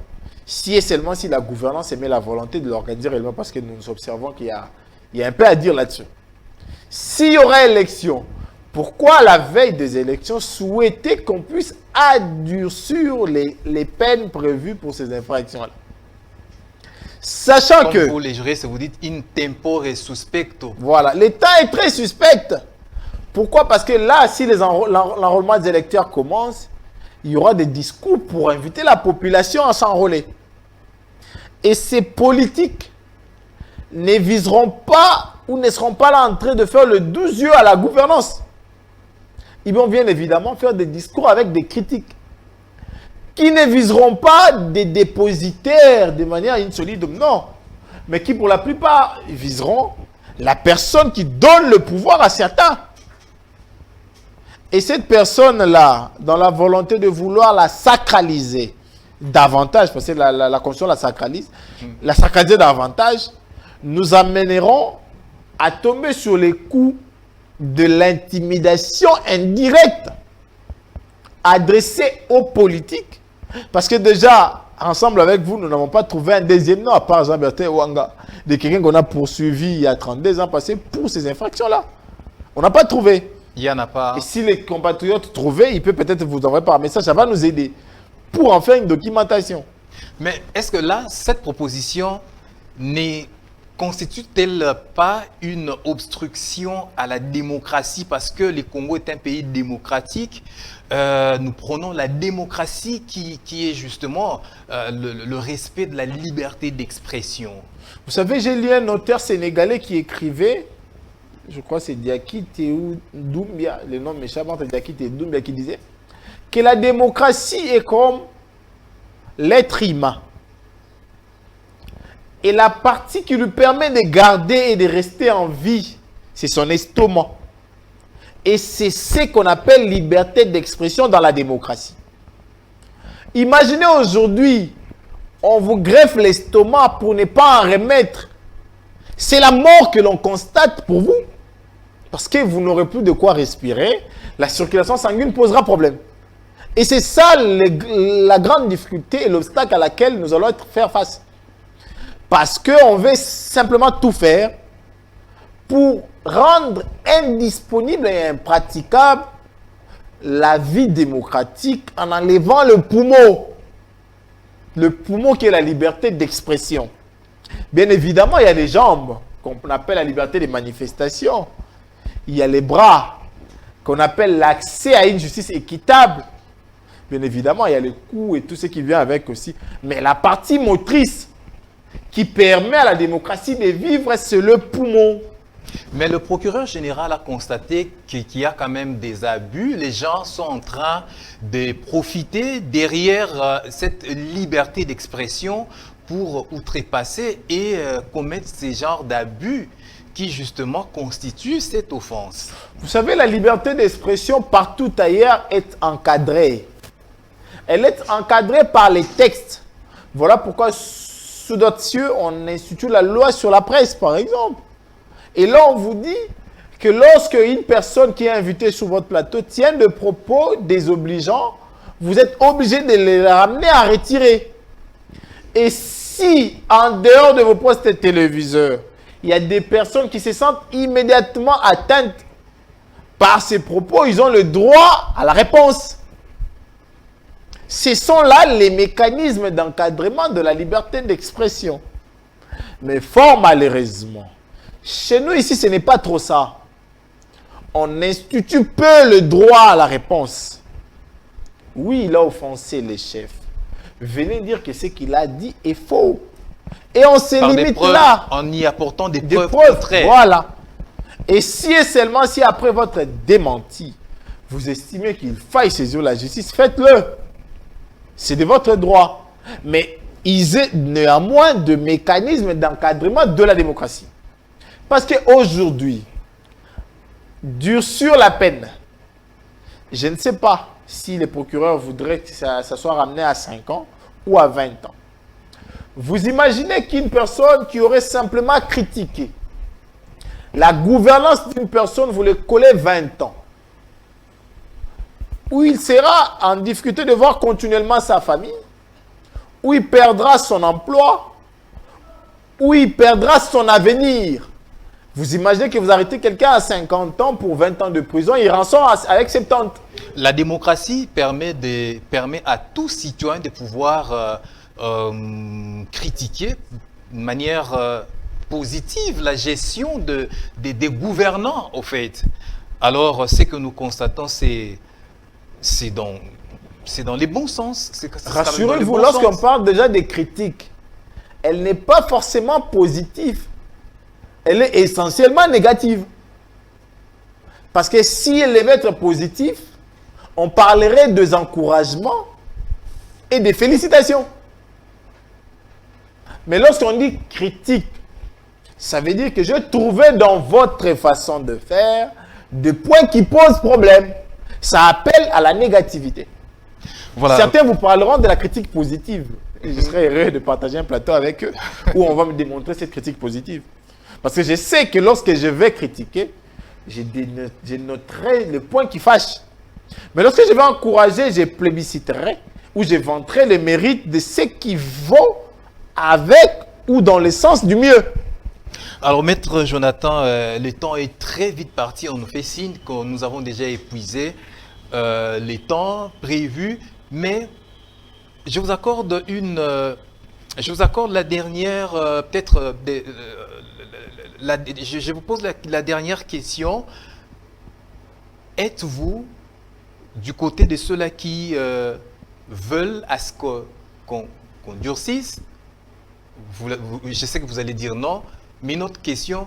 Si et seulement si la gouvernance émet la volonté de l'organiser réellement, parce que nous observons qu'il y a un peu à dire là-dessus. S'il y aura élection, pourquoi à la veille des élections souhaiter qu'on puisse adoucir les peines prévues pour ces infractions-là? Sachant Comme que... vous, les juristes, vous dites in tempore suspecto. Voilà, l'État est très suspect. Pourquoi? Parce que là, si l'enrôlement des électeurs commence, il y aura des discours pour inviter la population à s'enrôler. Et ces politiques ne viseront pas ou ne seront pas là en train de faire le 12 yeux à la gouvernance. Ils vont bien évidemment faire des discours avec des critiques qui ne viseront pas des dépositaires de manière insolite, non, mais qui pour la plupart viseront la personne qui donne le pouvoir à certains. Et cette personne-là, dans la volonté de vouloir la sacraliser davantage, parce que la Constitution la sacralise, la sacraliser davantage, nous amènerons à tomber sur les coups de l'intimidation indirecte adressée aux politiques. Parce que déjà, ensemble avec vous, nous n'avons pas trouvé un deuxième nom, à part Jean-Bertin Ouanga, de quelqu'un qu'on a poursuivi il y a 32 ans passés pour ces infractions-là. On n'a pas trouvé. Il n'y en a pas. Et si les compatriotes trouvaient, il peut peut-être vous envoyer par message, ça va nous aider pour en faire une documentation. Mais est-ce que là, cette proposition ne constitue-t-elle pas une obstruction à la démocratie parce que le Congo est un pays démocratique? Nous prenons la démocratie qui est justement le respect de la liberté d'expression. Vous savez, j'ai lu un auteur sénégalais qui écrivait, je crois que c'est Diakité ou Doumbia, le nom m'échappe entre Diakité et Doumbia, qui disait que la démocratie est comme l'être humain. Et la partie qui lui permet de garder et de rester en vie, c'est son estomac. Et c'est ce qu'on appelle liberté d'expression dans la démocratie. Imaginez aujourd'hui, on vous greffe l'estomac pour ne pas en remettre. C'est la mort que l'on constate pour vous. Parce que vous n'aurez plus de quoi respirer. La circulation sanguine posera problème. Et c'est ça la grande difficulté et l'obstacle à laquelle nous allons faire face. Parce qu'on veut simplement tout faire pour rendre indisponible et impraticable la vie démocratique en enlevant le poumon. Le poumon qui est la liberté d'expression. Bien évidemment, il y a les jambes qu'on appelle la liberté de manifestation. Il y a les bras qu'on appelle l'accès à une justice équitable. Bien évidemment, il y a les coups et tout ce qui vient avec aussi. Mais la partie motrice qui permet à la démocratie de vivre, c'est le poumon. Mais le procureur général a constaté qu'il y a quand même des abus. Les gens sont en train de profiter derrière cette liberté d'expression pour outrepasser et commettre ces genres d'abus qui justement constituent cette offense. Vous savez, la liberté d'expression partout ailleurs est encadrée. Elle est encadrée par les textes. Voilà pourquoi sous d'autres cieux, on institue la loi sur la presse, par exemple. Et là, on vous dit que lorsque une personne qui est invitée sur votre plateau tient des propos désobligeants, vous êtes obligé de les ramener à retirer. Et si, en dehors de vos postes téléviseurs, il y a des personnes qui se sentent immédiatement atteintes par ces propos, ils ont le droit à la réponse. Ce sont là les mécanismes d'encadrement de la liberté d'expression. Mais fort malheureusement, chez nous ici, ce n'est pas trop ça. On institue peu le droit à la réponse. Oui, il a offensé les chefs. Venez dire que ce qu'il a dit est faux. Et on se limite preuves, là. En y apportant des preuves contraires. Voilà. Et si et seulement si après votre démenti, vous estimez qu'il faille saisir la justice, faites-le. C'est de votre droit. Mais il y a néanmoins de mécanismes d'encadrement de la démocratie. Parce qu'aujourd'hui, durcir la peine, je ne sais pas si les procureurs voudraient que ça soit ramené à 5 ans ou à 20 ans. Vous imaginez qu'une personne qui aurait simplement critiqué la gouvernance d'une personne voulait coller 20 ans, où il sera en difficulté de voir continuellement sa famille, où il perdra son emploi, où il perdra son avenir. Vous imaginez que vous arrêtez quelqu'un à 50 ans pour 20 ans de prison, il ressort avec 70. La démocratie permet à tout citoyen de pouvoir critiquer d'une manière positive la gestion des gouvernants, au fait. Alors, ce que nous constatons, c'est dans les bons sens. Rassurez-vous, lorsqu'on parle déjà des critiques, elle n'est pas forcément positive. Elle est essentiellement négative. Parce que si elle devait être positive, on parlerait des encouragements et des félicitations. Mais lorsqu'on dit critique, ça veut dire que je trouvais dans votre façon de faire des points qui posent problème. Ça appelle à la négativité. Voilà. Certains vous parleront de la critique positive. Et je serais heureux de partager un plateau avec eux où on va me démontrer cette critique positive. Parce que je sais que lorsque je vais critiquer, je noterai le point qui fâche. Mais lorsque je vais encourager, je plébisciterai ou je vanterai les mérites de ceux qui vont avec ou dans le sens du mieux. Alors, Maître Jonathan, le temps est très vite parti. On nous fait signe que nous avons déjà épuisé les temps prévus, mais je vous accorde la dernière, je vous pose la dernière question. Êtes-vous du côté de ceux-là qui veulent à ce qu'on durcisse? Je sais que vous allez dire non, mais notre question,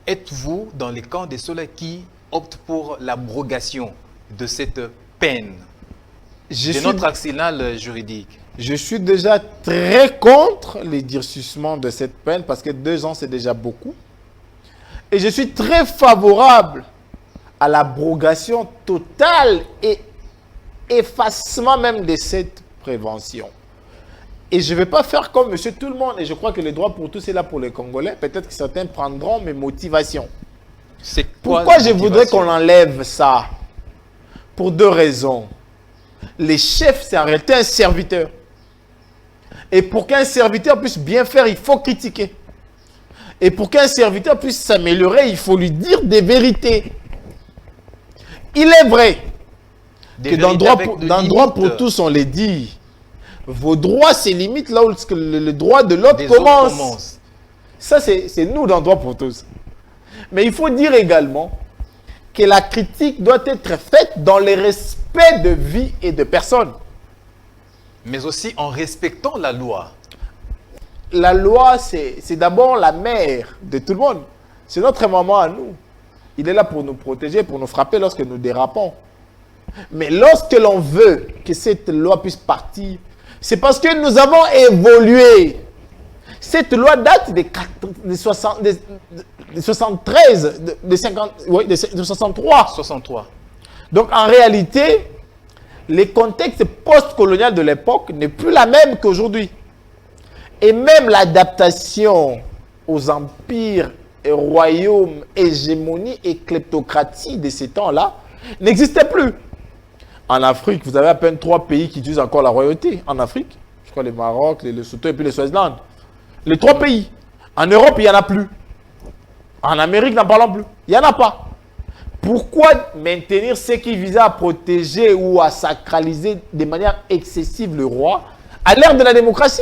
êtes-vous dans les camps de ceux-là qui optent pour l'abrogation de cette peine, de notre arsenal juridique? Je suis déjà très contre les durcissements de cette peine parce que 2 ans, c'est déjà beaucoup. Et je suis très favorable à l'abrogation totale et effacement même de cette prévention. Et je ne vais pas faire comme monsieur tout le monde. Et je crois que le droit pour tous est là pour les Congolais. Peut-être que certains prendront mes motivations. Pourquoi je voudrais qu'on enlève ça? Pour 2 raisons. Les chefs, c'est en réalité un serviteur. Et pour qu'un serviteur puisse bien faire, il faut critiquer. Et pour qu'un serviteur puisse s'améliorer, il faut lui dire des vérités. Il est vrai que dans le droit pour tous, on les dit. Vos droits se limitent là où le droit de l'autre commence. Ça, c'est nous dans le droit pour tous. Mais il faut dire également que la critique doit être faite dans le respect de vie et de personnes. Mais aussi en respectant la loi. La loi, c'est d'abord la mère de tout le monde. C'est notre maman à nous. Il est là pour nous protéger, pour nous frapper lorsque nous dérapons. Mais lorsque l'on veut que cette loi puisse partir, c'est parce que nous avons évolué. Cette loi date de 73, de 50, oui, de 63. 63. Donc en réalité, le contexte post-colonial de l'époque n'est plus la même qu'aujourd'hui. Et même l'adaptation aux empires, et royaumes, hégémonie et kleptocratie de ces temps-là n'existait plus. En Afrique, vous avez à peine 3 pays qui utilisent encore la royauté. En Afrique, je crois le Maroc, le Lesotho et puis le Swaziland. Les 3 pays. En Europe, il n'y en a plus. En Amérique, n'en parlons plus. Il n'y en a pas. Pourquoi maintenir ce qui visait à protéger ou à sacraliser de manière excessive le roi à l'ère de la démocratie?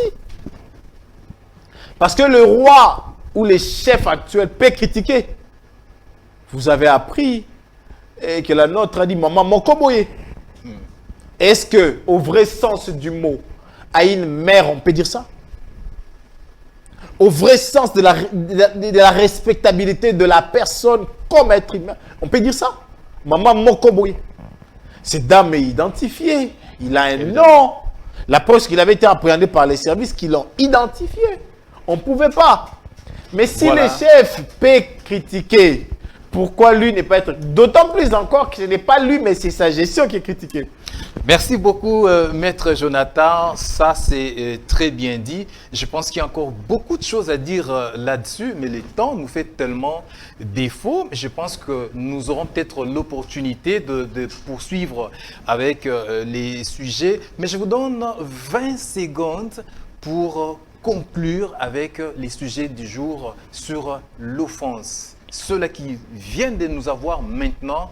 Parce que le roi ou les chefs actuels peut critiquer. Vous avez appris que la nôtre a dit maman Mokoboye. Est-ce que, au vrai sens du mot, à une mère, on peut dire ça? Au vrai sens de la respectabilité de la personne comme être humain, on peut dire ça? Maman Mokoboye. Cette dame est identifiée. Il a un nom. La preuve qu'il avait été appréhendé par les services qui l'ont identifié. On ne pouvait pas. Mais si les chefs peuvent critiquer, pourquoi lui n'est pas être... D'autant plus encore que ce n'est pas lui, mais c'est sa gestion qui est critiquée. Merci beaucoup, Maître Jonathan. Ça, c'est très bien dit. Je pense qu'il y a encore beaucoup de choses à dire là-dessus, mais le temps nous fait tellement défaut. Je pense que nous aurons peut-être l'opportunité de poursuivre avec les sujets. Mais je vous donne 20 secondes pour conclure avec les sujets du jour sur l'offense. Ceux-là qui viennent de nous avoir maintenant,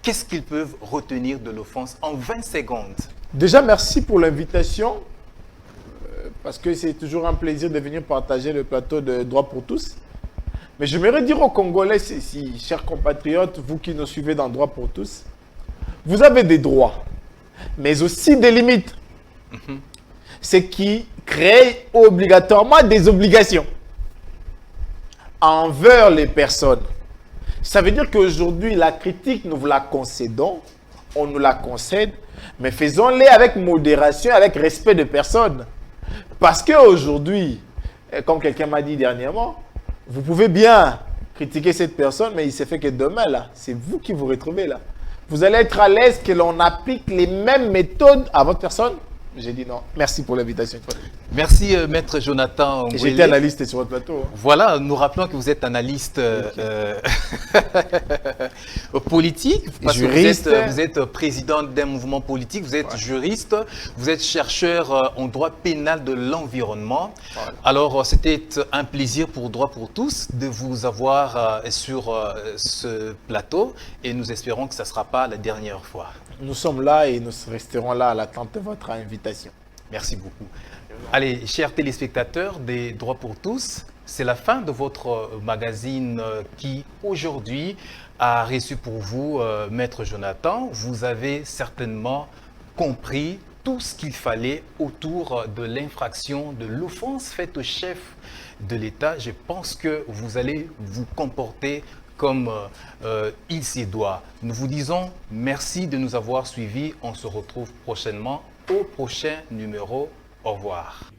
qu'est-ce qu'ils peuvent retenir de l'offense en 20 secondes? Déjà, merci pour l'invitation. parce que c'est toujours un plaisir de venir partager le plateau de Droit pour tous. Mais j'aimerais dire aux Congolais, chers compatriotes, vous qui nous suivez dans Droit pour tous, vous avez des droits, mais aussi des limites. Ce qui crée obligatoirement des obligations envers les personnes. Ça veut dire qu'aujourd'hui, la critique, nous vous la concédons, on nous la concède, mais faisons-les avec modération, avec respect de personnes. Parce qu'aujourd'hui, comme quelqu'un m'a dit dernièrement, vous pouvez bien critiquer cette personne, mais il s'est fait que demain, là, c'est vous qui vous retrouvez là. Vous allez être à l'aise que l'on applique les mêmes méthodes à votre personne? J'ai dit non. Merci pour l'invitation. Merci, Maître Jonathan. J'ai été analyste sur votre plateau. Voilà, nous rappelons que vous êtes analyste politique, parce juriste. que vous êtes président d'un mouvement politique, vous êtes juriste, vous êtes chercheur en droit pénal de l'environnement. Voilà. Alors, c'était un plaisir pour Droit pour tous de vous avoir sur ce plateau et nous espérons que ça ne sera pas la dernière fois. Nous sommes là et nous resterons là à l'attente de votre invitation. Merci beaucoup. Allez, chers téléspectateurs des Droits pour tous, c'est la fin de votre magazine qui, aujourd'hui, a reçu pour vous Maître Jonathan. Vous avez certainement compris tout ce qu'il fallait autour de l'infraction, de l'offense faite au chef de l'État. Je pense que vous allez vous comporter comme il s'y doit. Nous vous disons merci de nous avoir suivis. On se retrouve prochainement au prochain numéro. Au revoir.